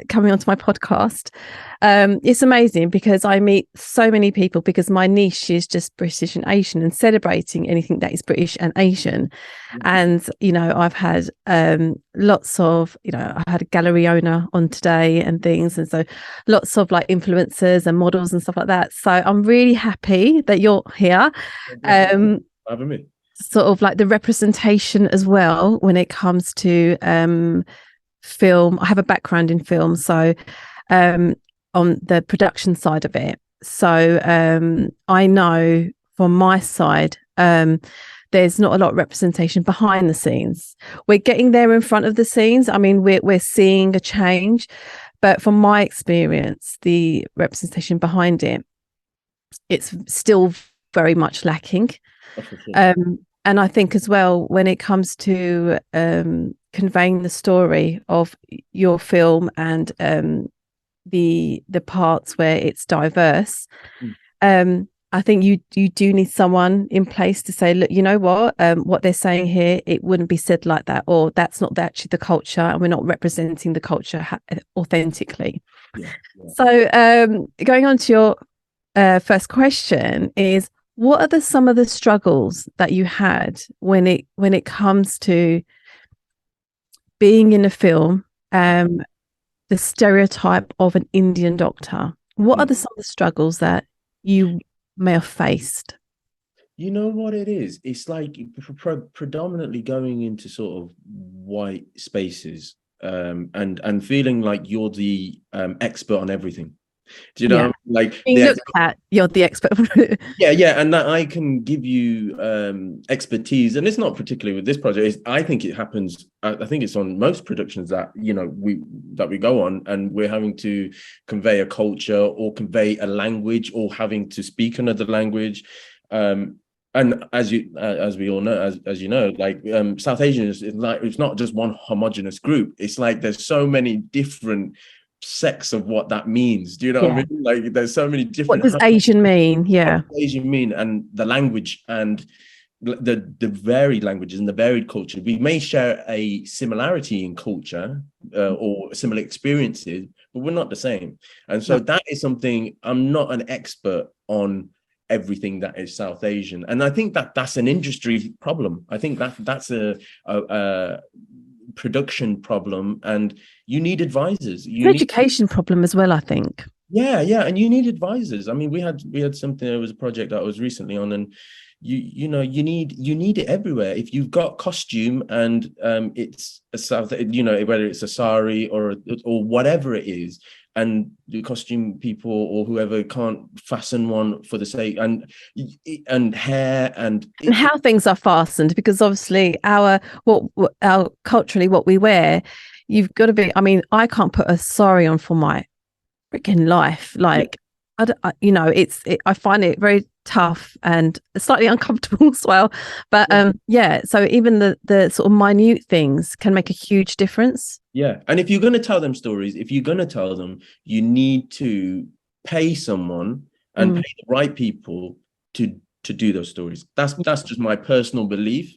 coming onto my podcast. It's amazing because I meet so many people, because my niche is just British and Asian and celebrating anything that is British and Asian. And, I've had lots of, I had a gallery owner on today and things. And so lots of like influencers and models and stuff like that. So I'm really happy that you're here. Having me. Sort of like the representation as well when it comes to film. I have a background in film, so on the production side of it. So I know from my side, there's not a lot of representation behind the scenes. We're getting there in front of the scenes. I mean, we're seeing a change, but from my experience, the representation behind it, it's still very much lacking. And I think as well, when it comes to conveying the story of your film and the parts where it's diverse, I think you do need someone in place to say, look, you know what they're saying here, it wouldn't be said like that, or that's not actually the culture, and we're not representing the culture authentically. So going on to your first question is, what are some of the struggles that you had when it comes to being in a film, the stereotype of an Indian doctor? What are some of the struggles that you may have faced? You know what it is? It's like predominantly going into sort of white spaces, and feeling like you're the expert on everything. Do you know, like being looked at, you're the expert. yeah, and that I can give you expertise, and it's not particularly with this project. I think it happens. I think it's on most productions that we go on, and we're having to convey a culture or convey a language or having to speak another language. And as we all know, as you know, like South Asian is like, it's not just one homogenous group. It's like there's so many different sects of what that means. Do you know what I mean? Like there's so many different. What does Asian mean? What does Asian mean, and the language and the varied languages and the varied culture. We may share a similarity in culture or similar experiences, but we're not the same. And so that is something. I'm not an expert on everything that is South Asian, and I think that's an industry problem. I think that's a production problem, and you need advisors. An education problem as well, I think. Yeah, and you need advisors. I mean, we had something. There was a project that I was recently on, and you need it everywhere. If you've got costume and it's a South, whether it's a sari or whatever it is, and the costume people or whoever can't fasten one for the sake, and hair and how things are fastened, because obviously our culturally what we wear, you've got to be. I mean, I can't put a sari on for my freaking life. Like, I find it very tough and slightly uncomfortable as well. But so even the sort of minute things can make a huge difference. Yeah, and if you're going to tell them stories, you need to pay someone and pay the right people to do those stories. That's just my personal belief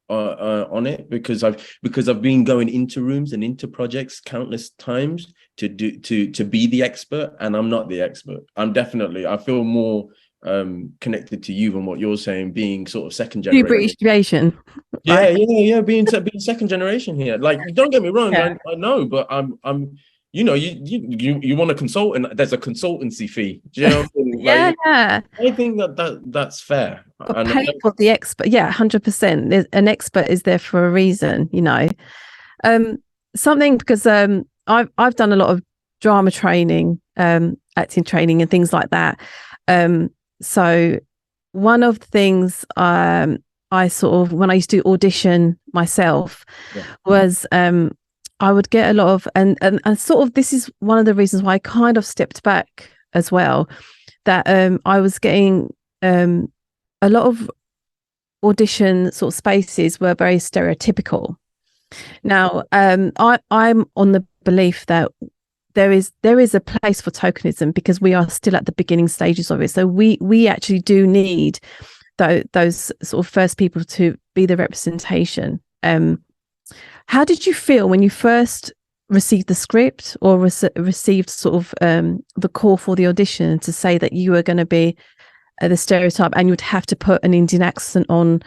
on it, because I've been going into rooms and into projects countless times to be the expert, and I'm not the expert. I feel more connected to you than what you're saying, being sort of second generation. British Asian. Yeah, being second generation here. Like, don't get me wrong, I know, but I'm you want a consultant, there's a consultancy fee. Do you know what I mean? Yeah. I think that's fair. But pay for the expert. Yeah, 100%. An expert is there for a reason, something, because I've done a lot of drama training, acting training and things like that. So one of the things I sort of, when I used to audition myself, was I would get a lot of, and sort of, this is one of the reasons why I kind of stepped back as well, that I was getting a lot of audition sort of spaces were very stereotypical. Now, I'm on the belief that there is a place for tokenism, because we are still at the beginning stages of it. So we actually do need those sort of first people to be the representation. How did you feel when you first received the script or received sort of the call for the audition to say that you were going to be the stereotype and you'd have to put an Indian accent on,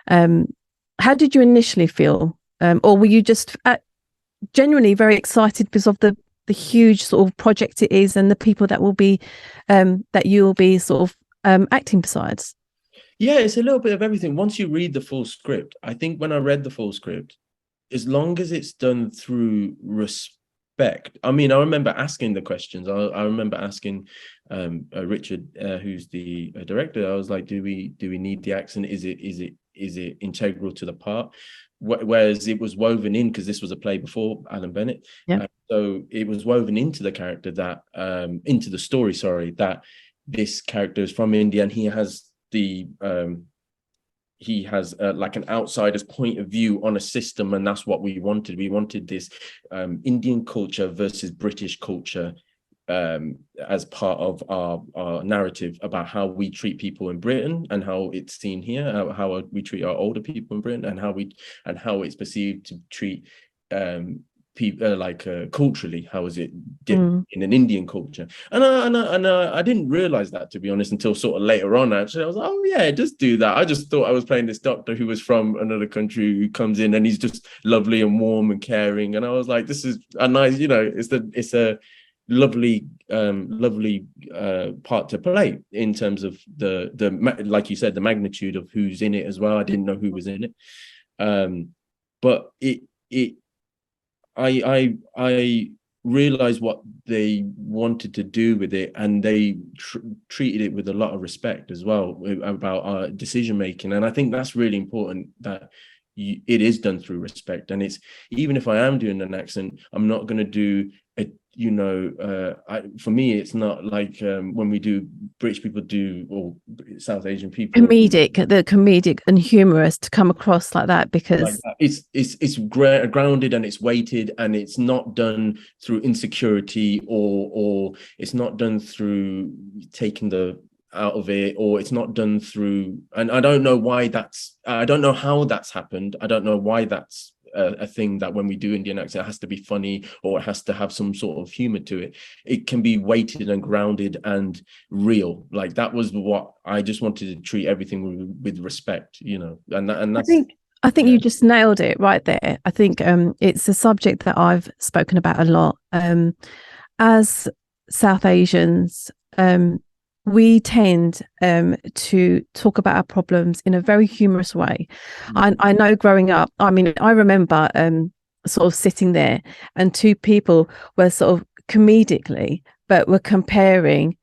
how did you initially feel? Or were you just genuinely very excited because of the huge sort of project it is and the people that will be that you'll be sort of acting besides? Yeah, it's a little bit of everything. Once you read the full script, I think when I read the full script, as long as it's done through respect. I mean, I remember asking the questions. I remember asking Richard, who's the director. I was like, do we need the accent? Is it integral to the part? Whereas it was woven in, because this was a play before Alan Bennett. Yeah. So it was woven into the character that into the story, sorry, that this character is from India and he has like an outsider's point of view on a system, and that's what we wanted. We wanted this Indian culture versus British culture as part of our narrative about how we treat people in Britain and how it's seen here, how we treat our older people in Britain, and how it's perceived to treat people culturally. How is it different in an Indian culture? And I didn't realize that, to be honest, until sort of later on. Actually, I was like, oh yeah, just do that. I just thought I was playing this doctor who was from another country who comes in and he's just lovely and warm and caring, and I was like, this is a nice, it's a lovely part to play in terms of the like you said, the magnitude of who's in it as well. I didn't know who was in it, but I realized what they wanted to do with it, and they treated it with a lot of respect as well about our decision making. And I think that's really important, that it is done through respect. And it's, even if I am doing an accent, I'm not going to do a, for me, it's not like when we do, British people do, or South Asian people, comedic and humorous, to come across like that, because like that. It's grounded and it's weighted, and it's not done through insecurity, or it's not done through taking the out of it, or it's not done through, and I don't know why I don't know how that's happened. I don't know why that's a thing, that when we do Indian accent, it has to be funny or it has to have some sort of humor to it. It can be weighted and grounded and real. Like, that was what I just wanted to treat everything with respect, and that's, I think you just nailed it right there. I think it's a subject that I've spoken about a lot. As South Asians, we tend to talk about our problems in a very humorous way. I know growing up, I mean, I remember sort of sitting there and two people were sort of comedically, but were comparing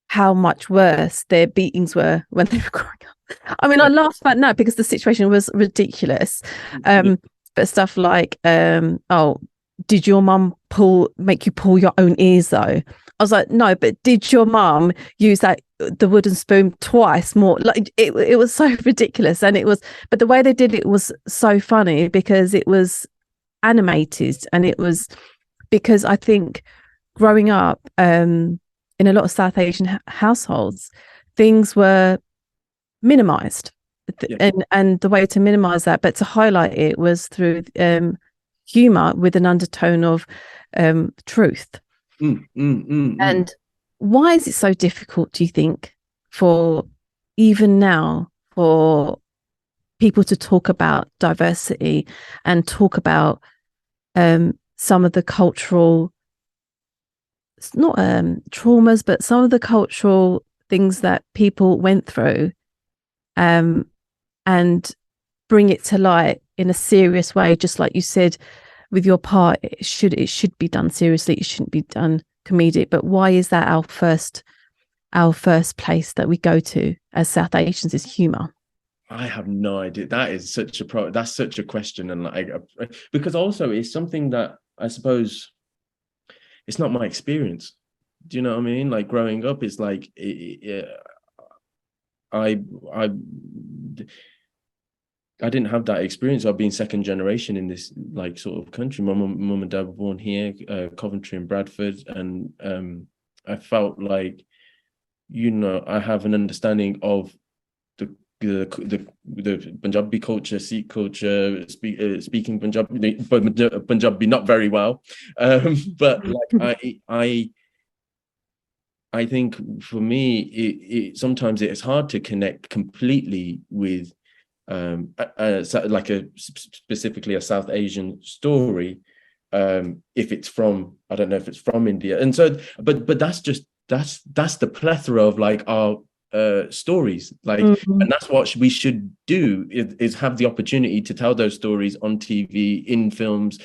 how much worse their beatings were when they were growing up. I mean, I laugh about that because the situation was ridiculous. But stuff like, oh, did your mum make you pull your own ears though? I was like, no, but did your mum use the wooden spoon twice more? Like, it was so ridiculous. And it was, but the way they did it was so funny because it was animated, and it was, because I think growing up in a lot of South Asian households, things were minimized. Yeah. And the way to minimize that, but to highlight it, was through humor with an undertone of truth. And why is it so difficult, do you think, for even now, for people to talk about diversity and talk about some of the cultural, not traumas, but some of the cultural things that people went through, and bring it to light in a serious way, just like you said with your part? It should be done seriously. It shouldn't be done comedic. But why is that our first place that we go to as South Asians, is humor? I have no idea. That is that's such a question, and because also it's something that I suppose it's not my experience. Do you know what I mean? Like, growing up, it's like I didn't have that experience of being second generation in this like sort of country. My mum and dad were born here, Coventry and Bradford, and I felt like, I have an understanding of the Punjabi culture, Sikh culture, speaking Punjabi not very well, but like I think for me, it sometimes it's hard to connect completely with specifically a South Asian story, if it's from, I don't know if it's from India, and so but that's the plethora of like our stories, like, and that's what we should do, is have the opportunity to tell those stories on TV, in films,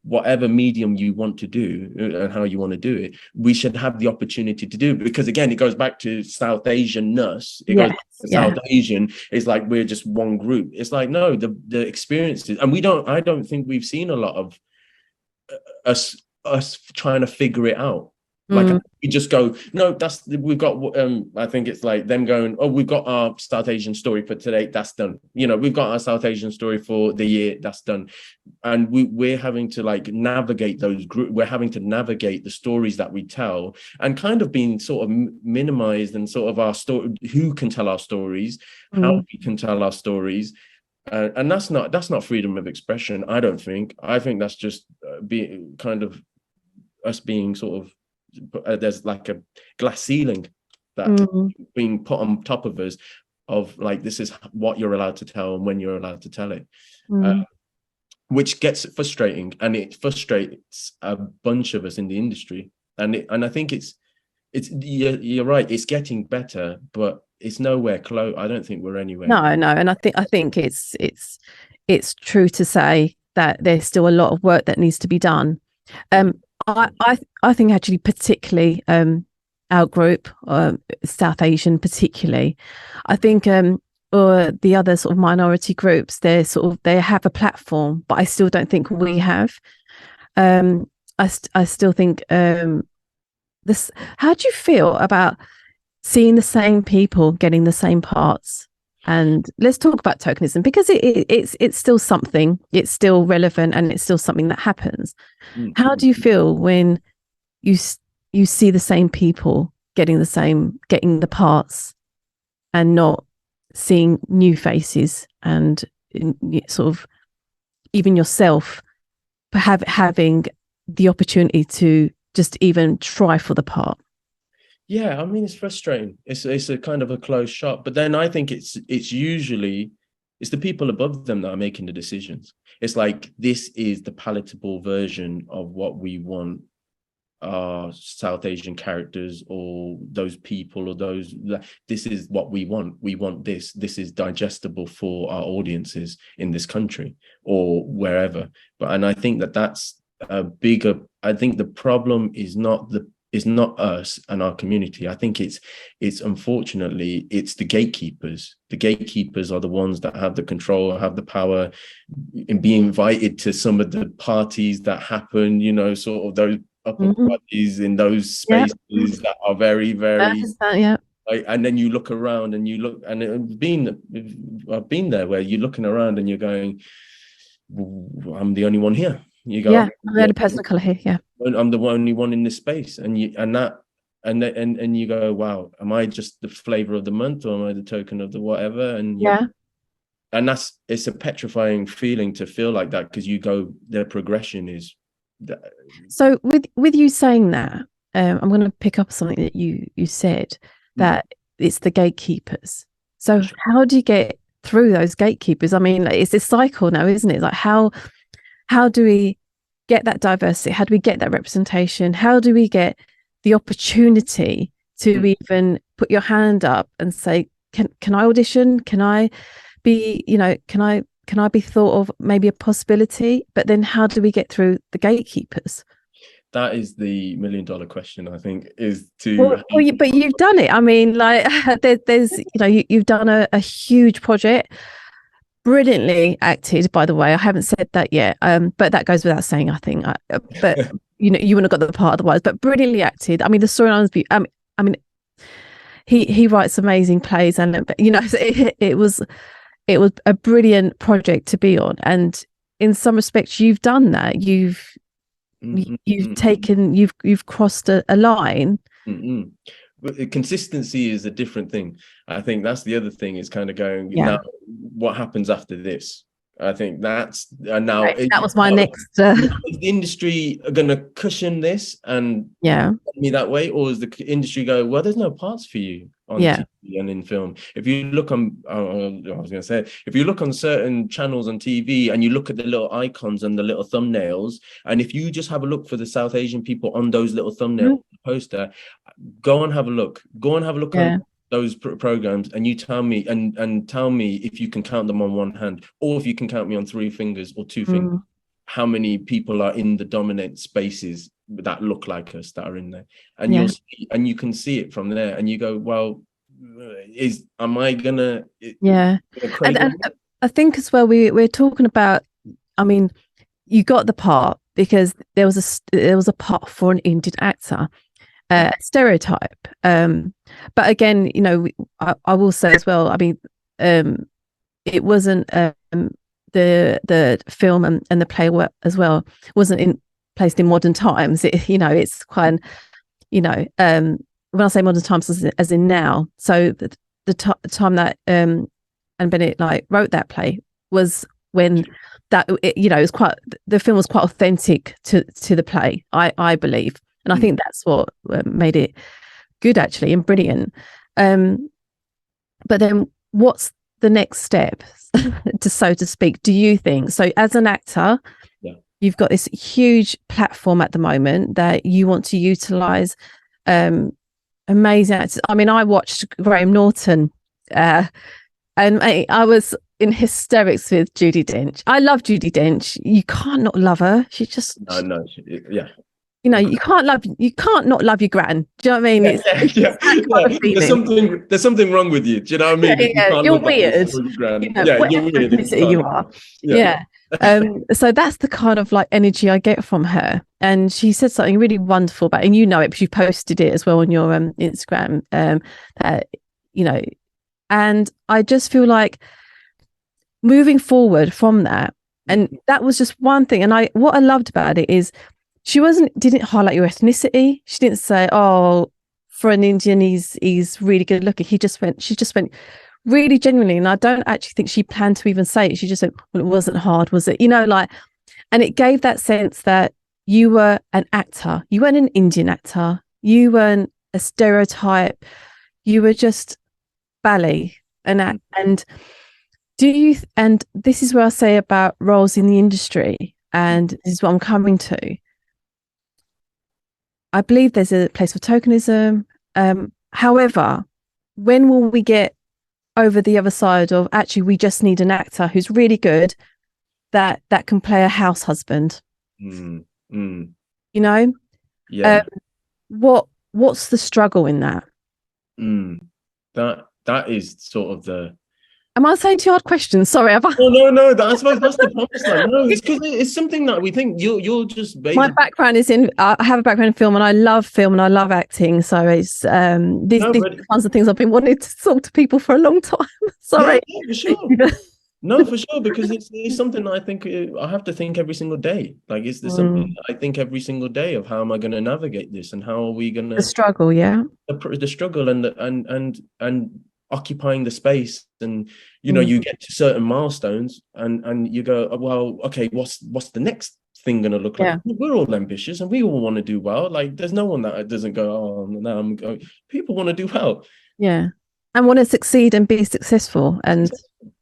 whatever medium you want to do and how you want to do it. We should have the opportunity to do it, because again, it goes back to South Asian-ness. It goes back to South Asian. It's like we're just one group. It's like, no, the experiences, and I don't think we've seen a lot of us trying to figure it out. Like we just go, no, we've got I think it's like them going, oh, we've got our South Asian story for today, that's done. We've got our South Asian story for the year, that's done. And we're having to like navigate those groups. We're having to navigate the stories that we tell, and kind of being sort of minimized, and sort of our story, who can tell our stories, how we can tell our stories. And that's not freedom of expression, I don't think. I think that's just being kind of us being sort of, there's like a glass ceiling that being put on top of us, of like, this is what you're allowed to tell and when you're allowed to tell it, which gets frustrating, and it frustrates a bunch of us in the industry. And I think it's you're right, it's getting better, but it's nowhere close. I don't think we're anywhere. No, and I think it's true to say that there's still a lot of work that needs to be done. I think actually, particularly our group, South Asian particularly, I think or the other sort of minority groups, they have a platform, but I still don't think we have. I still think this. How do you feel about seeing the same people getting the same parts? And let's talk about tokenism, because it's still something, it's still relevant, and it's still something that happens. How do you feel when you see the same people getting the parts, and not seeing new faces, and sort of even yourself having the opportunity to just even try for the part? Yeah, I mean, it's frustrating. It's a kind of a closed shop. But then I think it's usually the people above them that are making the decisions. It's like, this is the palatable version of what we want our South Asian characters, or those people, or this is what we want. We want this. This is digestible for our audiences in this country or wherever. And I think that's a bigger. I think the problem is not us and our community. I think it's unfortunately, it's the gatekeepers. The gatekeepers are the ones that have the control, have the power, and be invited to some of the parties that happen, sort of those upper parties in those spaces that are very, very, and then you look around and I've been there, where you're looking around and you're going, I'm the only one here. You go, I'm the only person of color here. I'm the only one in this space, and you go, wow, am I just the flavor of the month, or am I the token of the whatever? And it's a petrifying feeling to feel like that, because you go, their progression is that. So with you saying that, I'm going to pick up something that you said, that it's the gatekeepers. So how do you get through those gatekeepers? I mean, it's this cycle now, isn't it? Like, how do we get that diversity? How do we get that representation? How do we get the opportunity to even put your hand up and say, can I audition? Can I be, can I be thought of maybe a possibility? But then how do we get through the gatekeepers? That is the $1 million question, I think, is to. But you've done it. I mean, like, there's, you've done a huge project. Brilliantly acted, by the way. I haven't said that yet, but that goes without saying, I think. But you wouldn't have got the part otherwise. But brilliantly acted. I mean, the storyline's I mean, he writes amazing plays, and it was a brilliant project to be on. And in some respects, you've done that. You've crossed a line. consistency is a different thing. I think that's the other thing, is kind of going, Yeah. now what happens after this? I think that's now Right. That was my next. is the industry going to cushion this and me that way, or is the industry go, well, there's no parts for you on TV and in film? If you look on, I was going to say, if you look on certain channels on TV and you look at the little icons and the little thumbnails, and if you just have a look for the South Asian people on those little thumbnail poster, go and have a look. Go and have a look on those programs, and you tell me and tell me if you can count them on one hand, or if you can count me on 3 fingers or 2 fingers, how many people are in the dominant spaces that look like us that are in there. And you'll see, and you can see it from there, and you go, well, am I gonna and I think as well, we're talking about, I mean, you got the part because there was a part for an Indian actor, stereotype, but again, you know, I will say as well, I mean, it wasn't the film and the play as well wasn't placed in modern times. You know, it's quite, you know, when I say modern times, as in now. So the time that Alan Bennett like wrote that play was when that, you know, it was quite, the film was quite authentic to the play, I believe, and I think that's what made it good actually and brilliant. But then what's the next step, so to speak, do you think? So as an actor, you've got this huge platform at the moment that you want to utilize, amazing actors. I mean, I watched Graham Norton, and I was in hysterics with Judi Dench. I love Judi Dench. You can't not love her. She just you know, you can't not love your gran. Do you know what I mean? There's something wrong with you. Do you know what I mean? You're weird. You're weird. You are. So that's the kind of like energy I get from her. And she said something really wonderful about, and you know it because you posted it as well on your Instagram. You know, and I just feel like moving forward from that, and that was just one thing. And what I loved about it is she didn't highlight your ethnicity. She didn't say, oh, for an Indian, he's really good looking. She just went really genuinely. And I don't actually think she planned to even say it. She just said, well, it wasn't hard, was it? You know, like, and it gave that sense that you were an actor. You weren't an Indian actor. You weren't a stereotype. You were just Bally. And this is where I say about roles in the industry, and this is what I'm coming to. I believe there's a place for tokenism. However, when will we get over the other side of actually we just need an actor who's really good that can play a house husband? You know? What's the struggle in that? That is sort of the... Am I saying too hard questions? Sorry. No. That's the punchline. No, it's because it's something that we think you'll just. My background is in. I have a background in film, and I love film, and I love acting. So it's these kinds of things I've been wanting to talk to people for a long time. Sorry. Yeah, for sure. No, for sure, because it's something that I think I have to think every single day. Like, is this something I think every single day of how am I going to navigate this, and how are we going to the struggle? Yeah, the struggle and occupying the space, and you know, you get to certain milestones and you go, oh, well, okay, what's the next thing gonna look like? We're all ambitious and we all want to do well. Like, there's no one that doesn't go, oh no, I'm going. People want to do well, and want to succeed and be successful, and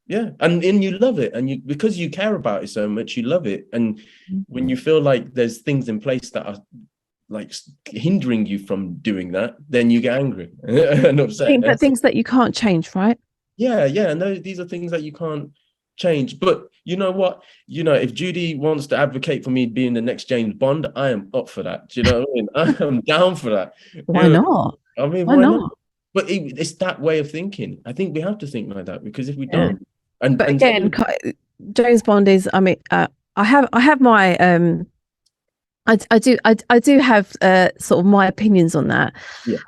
and you love it, and because you care about it so much, you love it. And when you feel like there's things in place that are like hindering you from doing that, then you get angry and upset. But things that you can't change, right? And these are things that you can't change. But you know what? You know, if Judi wants to advocate for me being the next James Bond, I am up for that. Do you know what I mean? I am down for that. Why not? I mean, why not? But it's that way of thinking. I think we have to think like that, because if we don't, but again, James Bond is. I mean, I have my I do have sort of my opinions on that.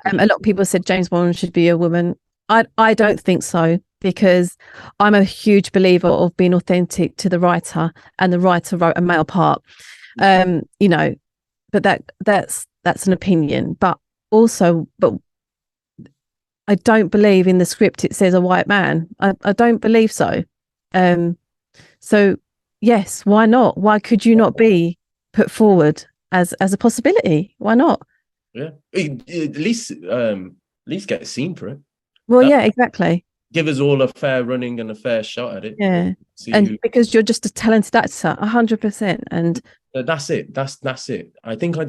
A lot of people said James Bond should be a woman. I don't think so, because I'm a huge believer of being authentic to the writer, and the writer wrote a male part. You know, but that's an opinion. But I don't believe in the script it says a white man. I don't believe so. So yes, why not? Why could you not be put forward as a possibility? Why not? Yeah, at least get a scene for it. Well, yeah, exactly. Give us all a fair running and a fair shot at it. Yeah, and because you're just a talented actor, 100%. And that's it. That's it. I think I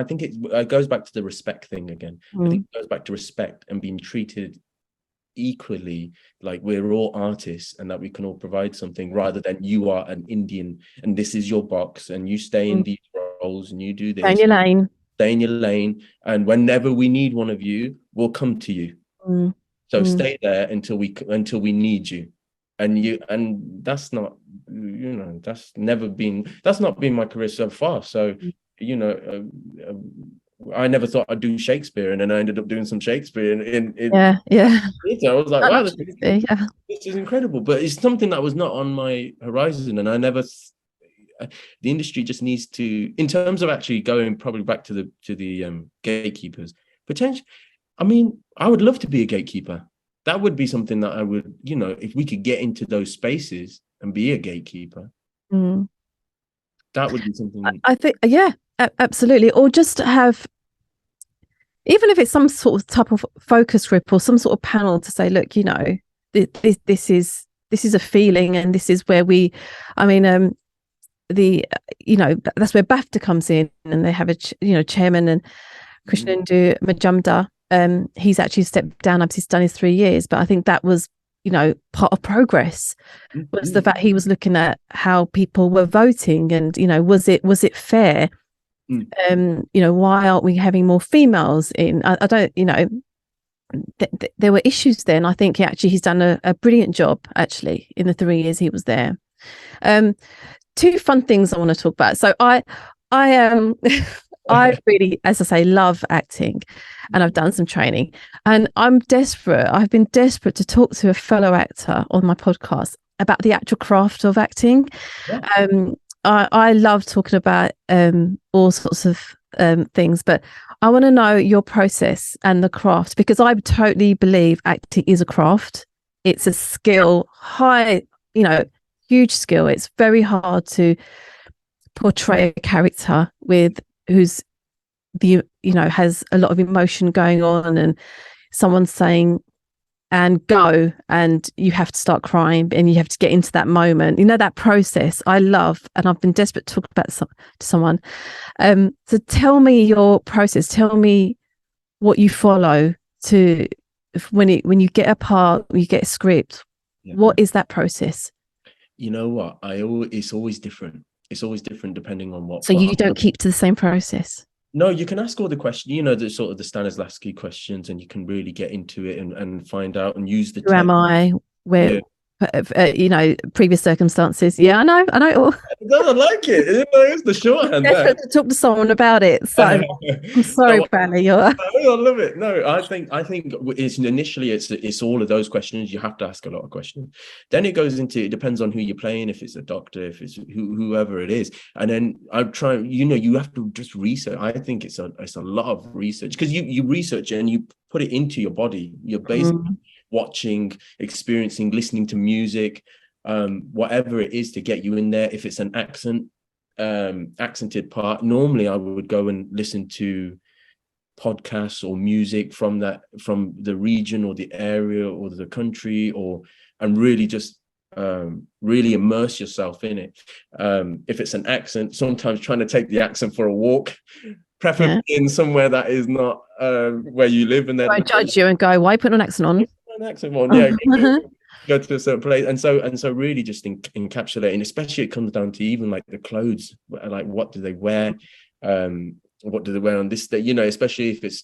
think it goes back to the respect thing again. I think it goes back to respect and being treated equally, like we're all artists and that we can all provide something, rather than you are an Indian and this is your box and you stay in these roles and you do this. Stay in your lane. And whenever we need one of you, we'll come to you. So stay there until we need you. And that's not, that's not been my career so far. So, I never thought I'd do Shakespeare, and then I ended up doing some Shakespeare yeah. I was like, wow, this is incredible. But it's something that was not on my horizon, and I never. The industry just needs to, in terms of actually going probably back to the gatekeepers, potentially. I mean, I would love to be a gatekeeper. That would be something that I would, if we could get into those spaces and be a gatekeeper, that would be something. I think, yeah, absolutely. Or just have, even if it's some sort of type of focus group or some sort of panel to say, look, this is a feeling, and this is where that's where BAFTA comes in, and they have a chairman, and Krishnendu Majumdar. He's actually stepped down after he's done his 3 years, but I think that was, part of progress, was the fact he was looking at how people were voting, and was it fair? Why aren't we having more females in? I don't, there were issues there, and I think he's done a brilliant job actually in the 3 years he was there. Two fun things I want to talk about. So I really, as I say, love acting, and I've done some training, and I've been desperate to talk to a fellow actor on my podcast about the actual craft of acting. I love talking about all sorts of things, but I want to know your process and the craft, because I totally believe acting is a craft. It's a skill, huge skill. It's very hard to portray a character who's has a lot of emotion going on, and someone's saying and go, and you have to start crying, and you have to get into that moment. That process I love, and I've been desperate to talk about to someone. So tell me your process. Tell me what you follow to when you get a part, you get a script. Yeah. What is that process? You know what? It's always different. It's always different depending on what. So you don't keep to the same process? No, you can ask all the questions, the sort of the Stanislavski questions, and you can really get into it and find out and use the. Who am I? Where? Yeah. Previous circumstances. Yeah, I know. I like it. It's the shorthand. Desperate to talk to someone about it. So I'm sorry, Bally. I love it. No, I think it's initially it's all of those questions. You have to ask a lot of questions. Then it goes into, it depends on who you're playing. If it's a doctor, if it's whoever it is, and then I try. You have to just research. I think it's a lot of research, because you research and you put it into your body. You're basically watching, experiencing, listening to music, whatever it is to get you in there. If it's an accented part, normally I would go and listen to podcasts or music from the region or the area or the country, and really just really immerse yourself in it. If it's an accent, sometimes trying to take the accent for a walk, preferably in somewhere that is not where you live, and then I judge you and go, why put an accent on? An accent on, go to a certain place, and so really just encapsulating. Especially it comes down to even like the clothes, like what do they wear, what do they wear on this day? Especially if it's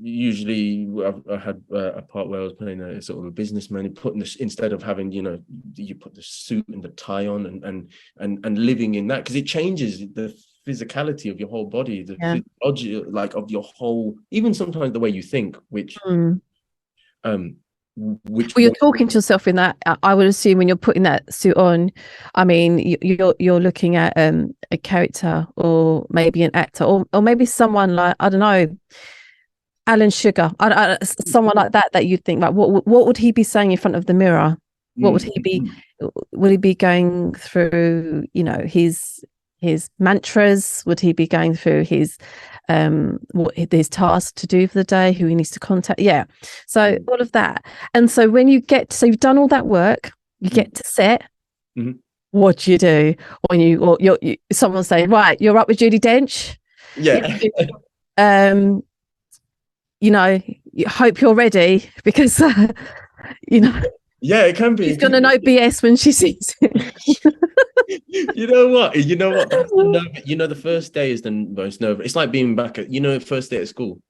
usually I had a part where I was playing a sort of a businessman, and putting this, instead of having you put the suit and the tie on and living in that, because it changes the physicality of your whole body, the physiology, like of your whole, even sometimes the way you think, which you're talking to yourself in that. I would assume when you're putting that suit on, I mean, you're looking at a character, or maybe an actor, or maybe someone like, I don't know, Alan Sugar, someone like that you'd think, like, what would he be saying in front of the mirror? What would he be? Would he be going through, his mantras? Would he be going through his what his task to do for the day, who he needs to contact? Yeah. So all of that. And so when you've done all that work, you get to set. What do you do when you're someone saying, right, you're up with Judi Dench? Yeah. You hope you're ready, because yeah, it can be. She's gonna know BS when she sees it. You know what? The first day is the most nerve. It's like being back at first day at school.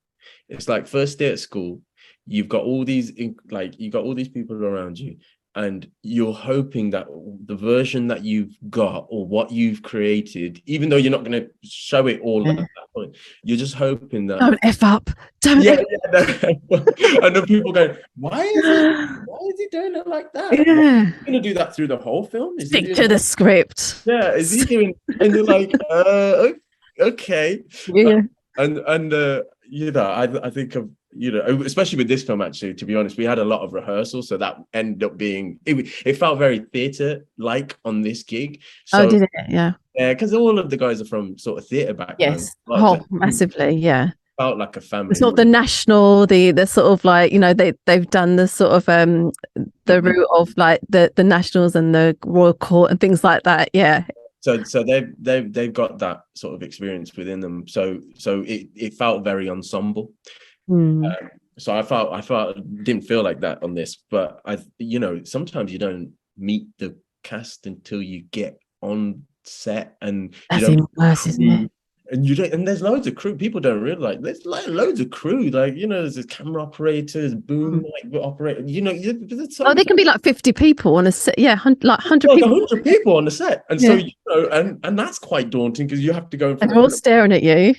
It's like first day at school. You've got all these people around you, and you're hoping that the version that you've got or what you've created, even though you're not going to show it all at that point, you're just hoping that don't F up. Don't F up. And then people go, why is he doing it like that? Yeah. He's going to do that through the whole film? Stick to the script. Yeah, is he doing? And you're like, okay. Yeah. I think of, especially with this film, actually, to be honest, we had a lot of rehearsals, so that ended up being, it felt very theatre like on this gig. So, did it? Yeah. Yeah, because all of the guys are from sort of theatre background. Yes. Massively. Yeah. Felt like a family. It's not the national, the sort of like, they've done the sort of the route of like the nationals and the royal court and things like that. Yeah. So they've got that sort of experience within them. So it felt very ensemble. So I felt didn't feel like that on this, but sometimes you don't meet the cast until you get on set, and that's even worse, isn't it? And you don't, and there's loads of crew. People don't realize there's like loads of crew. Like, there's camera operators, boom mic operator. They can be like 50 people on a set. Yeah, like 100 people. 100 people on the set, and so and that's quite daunting, because you have to go. And they're all staring at you,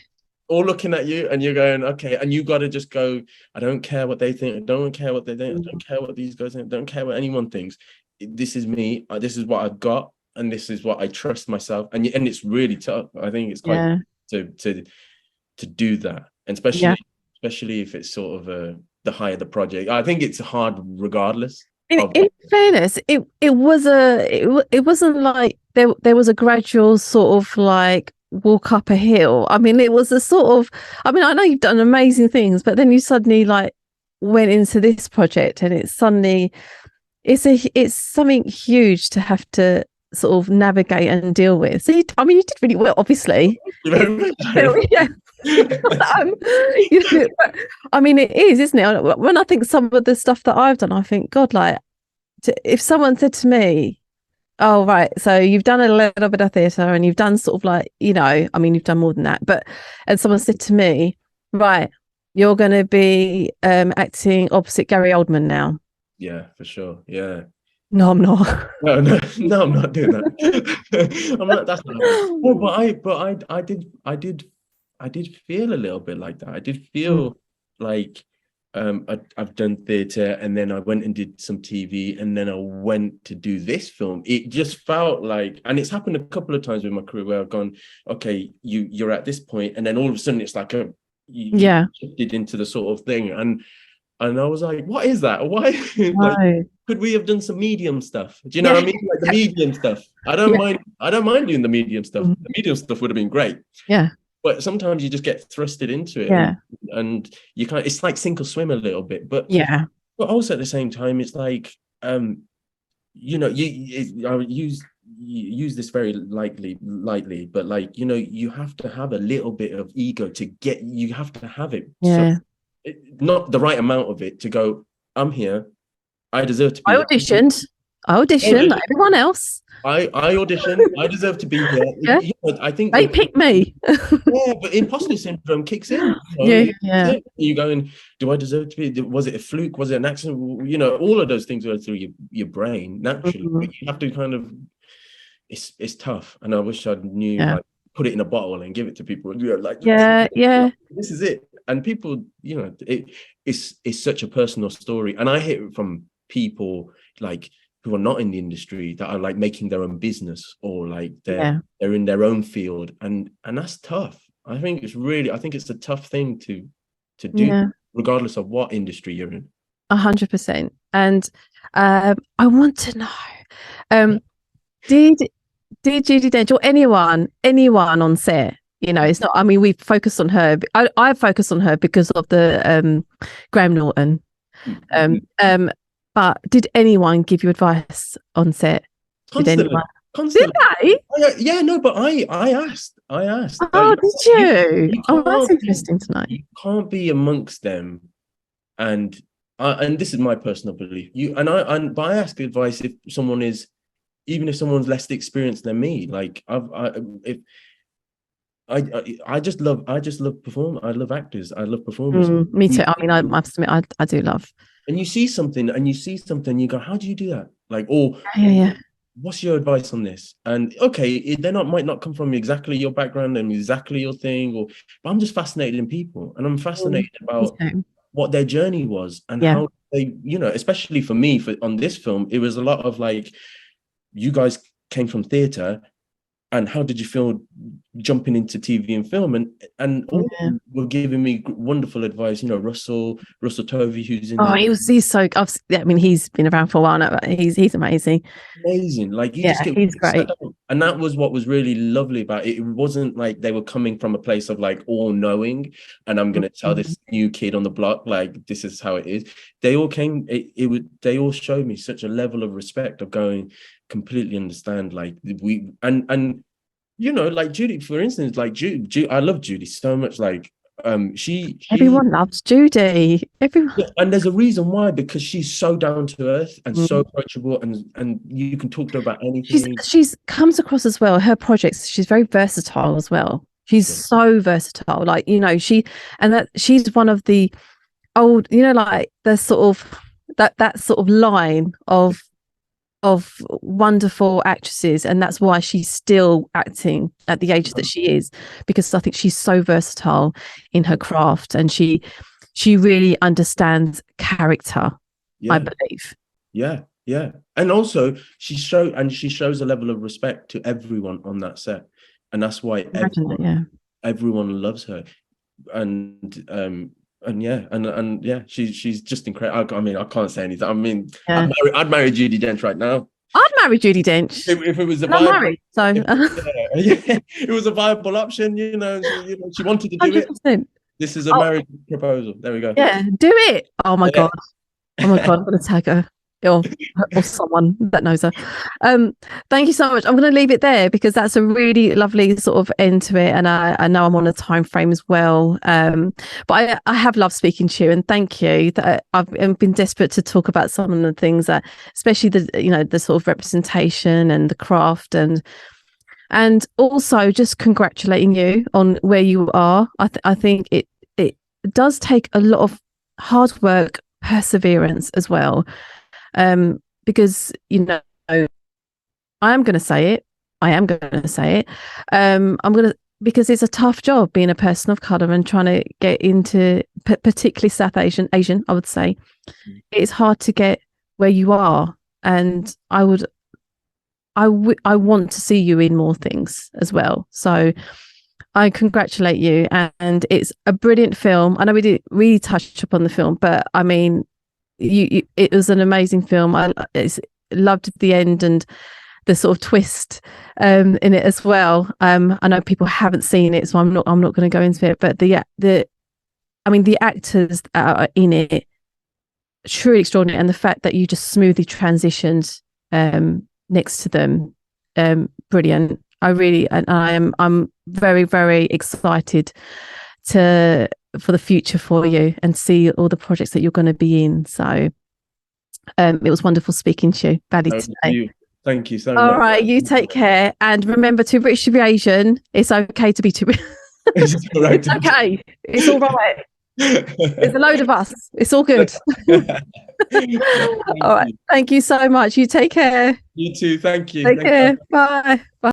all looking at you, and you're going, okay, and you got to just go, I don't care what they think, I don't care what they think, I don't care what these guys think, I don't care what anyone thinks. This is me, this is what I've got, and this is what I trust myself. And it's really tough. I think it's quite to do that, and especially if it's sort of the higher the project. I think it's hard regardless. In fairness, it wasn't like there was a gradual sort of like walk up a hill. I mean, it was a sort of, I know you've done amazing things, but then you suddenly like went into this project, and it's suddenly it's something huge to have to sort of navigate and deal with. So you did really well, obviously. Yeah. It is, isn't it? When I think some of the stuff that I've done, I think, God, like, if someone said to me, oh, right, so you've done a little bit of theatre, and you've done sort of like, you've done more than that, and someone said to me, right, you're going to be acting opposite Gary Oldman now. Yeah, for sure. Yeah. No, I'm not. No, I'm not doing that. I'm not. That's not. Oh, I did feel a little bit like that. I did feel like I've done theatre, and then I went and did some TV, and then I went to do this film. It just felt like, and it's happened a couple of times with my career, where I've gone, okay, you're at this point, and then all of a sudden it's like you shifted into the sort of thing, and I was like, what is that? Why? Like, could we have done some medium stuff? Do you know what I mean? Like the medium stuff. I don't mind doing the medium stuff. The medium stuff would have been great. Yeah. But sometimes you just get thrusted into it, and you can't. It's like sink or swim a little bit. But also at the same time, it's like I use this very lightly, but like, you have to have a little bit of ego to get. You have to have it. Yeah. So, not the right amount of it to go, I'm here, I deserve to be. I auditioned like everyone else. I auditioned, I deserve to be here. Yeah. I think they picked me. Yeah, but imposter syndrome kicks in. You going, do I deserve to be? Was it a fluke? Was it an accident? All of those things go through your brain naturally. But you have to kind of, it's tough. And I wish I knew, like, put it in a bottle and give it to people. This is it. And people, it's such a personal story. And I hear it from people like who are not in the industry, that are like making their own business, or like they're in their own field. And that's tough. I think it's a tough thing to do. regardless of what industry you're in. 100%. And I want to know, did Judi Dench or anyone on set, you know, it's not, I mean, we focused on her. I focused on her because of the Graham Norton. But did anyone give you advice on set? Constantly. Did anyone? Constantly. Did they? Yeah, no, but I asked. Oh, did you? Oh, that's interesting to know. You can't be amongst them, and this is my personal belief. But I ask advice if someone is, even if someone's less experienced than me. Like I just love perform. I love actors. I love performers. Me too. I mean, I must admit, I do love. And you see something, you go, how do you do that? Like, or yeah. What's your advice on this? And okay, might not come from exactly your background and exactly your thing, but I'm just fascinated in people, and I'm fascinated about what their journey was and how they, you know, especially for me, on this film, it was a lot of like, you guys came from theatre, and how did you feel jumping into TV and film? And all were giving me wonderful advice. You know, Russell Tovey, who's in. Oh, he's so. I mean, he's been around for a while now, but he's amazing. Amazing, like he's great. And that was what was really lovely about it. It wasn't like they were coming from a place of like all knowing, and I'm going to tell this new kid on the block like this is how it is. They all came. They all showed me such a level of respect of going, completely understand, like and you know, like Judy, for instance, like Judy, I love Judy so much. Like everyone loves Judy. Everyone, and there's a reason why, because she's so down to earth and so approachable, and you can talk to her about anything. She's comes across as well. Her projects, she's very versatile as well. She's so versatile. Like, you know, she's one of the old, you know, like the sort of that sort of line of wonderful actresses, and that's why she's still acting at the age that she is, because I think she's so versatile in her craft, and she really understands character. I believe. Yeah, and also she shows a level of respect to everyone on that set, and that's why everyone loves her, and she's just incredible. I mean, I can't say anything. I mean, I'd marry Judi Dench right now. I'd marry Judi Dench if it was a viable, it was a viable option. You know, she wanted to do 100%. It. This is a marriage proposal. There we go. Yeah, do it. Oh my god. I'm going to tag her. Or someone that knows her. Thank you so much. I'm going to leave it there because that's a really lovely sort of end to it, and I know I'm on a time frame as well. But I have loved speaking to you, and thank you. That I've been desperate to talk about some of the things that, especially the sort of representation and the craft, and also just congratulating you on where you are. I think it does take a lot of hard work, perseverance as well. Because, you know, I am going to say it. Because it's a tough job being a person of color and trying to get into, particularly South Asian, I would say. It's hard to get where you are, and I want to see you in more things as well. So I congratulate you, and it's a brilliant film. I know we didn't really touch upon the film, but I mean, it was an amazing film. I loved the end and the sort of twist in it as well. I know people haven't seen it, so I'm not going to go into it. But the actors that are in it, truly extraordinary, and the fact that you just smoothly transitioned next to them, brilliant. I'm very, very excited for the future for you and see all the projects that you're going to be in. So it was wonderful speaking to you, Bally, today. Thank you so much. All right, you take care, and remember, too British to be Asian. It's okay to be too British. It's okay. It's all right. There's a load of us. It's all good. All right. Thank you so much. You take care. You too. Thank you. Take care. Bye. Bye.